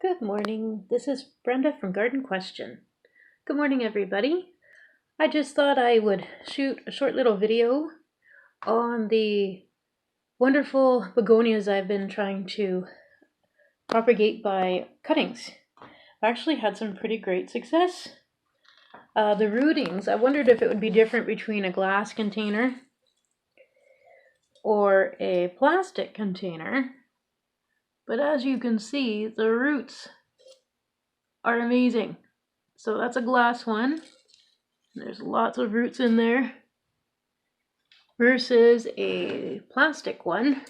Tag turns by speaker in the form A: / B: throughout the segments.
A: Good morning. This is Brenda from Garden Question. Good morning, everybody. I just thought I would shoot a short little video on the wonderful begonias I've been trying to propagate by cuttings. I actually had some pretty great success. The rootings, I wondered if it would be different between a glass container or a plastic container. But as you can see, the roots are amazing. So that's a glass one. There's lots of roots in there versus a plastic one.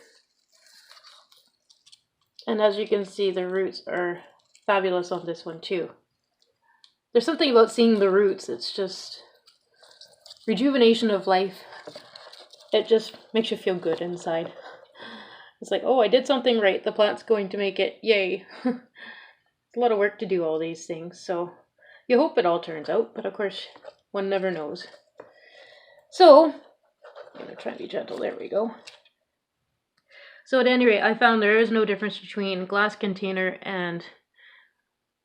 A: And as you can see, the roots are fabulous on this one too. There's something about seeing the roots, it's just rejuvenation of life. It just makes you feel good inside. It's like, oh, I did something right. The plant's going to make it. Yay. It's a lot of work to do all these things, so you hope it all turns out, but of course, one never knows. So, I'm going to try and be gentle. There we go. So at any rate, I found there is no difference between glass container and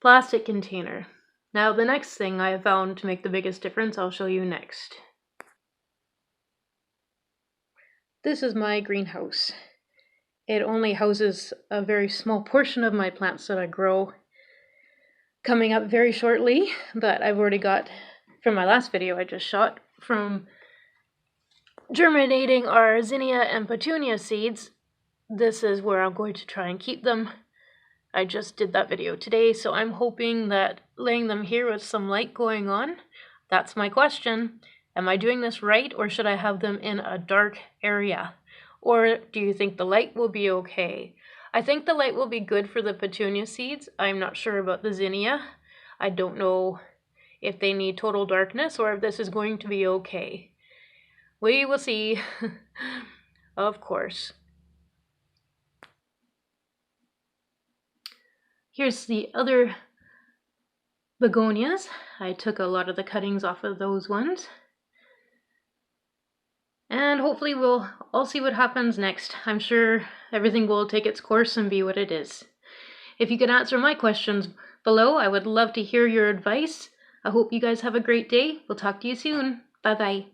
A: plastic container. Now the next thing I have found to make the biggest difference, I'll show you next. This is my greenhouse. It only houses a very small portion of my plants that I grow coming up very shortly, but I've already got, from my last video I just shot, from germinating our zinnia and petunia seeds. This is where I'm going to try and keep them. I just did that video today, so I'm hoping that laying them here with some light going on, that's my question. Am I doing this right, or should I have them in a dark area? Or do you think the light will be okay? I think the light will be good for the petunia seeds. I'm not sure about the zinnia. I don't know if they need total darkness or if this is going to be okay. We will see, of course. Here's the other begonias. I took a lot of the cuttings off of those ones. And hopefully we'll all see what happens next. I'm sure everything will take its course and be what it is. If you could answer my questions below, I would love to hear your advice. I hope you guys have a great day. We'll talk to you soon. Bye-bye.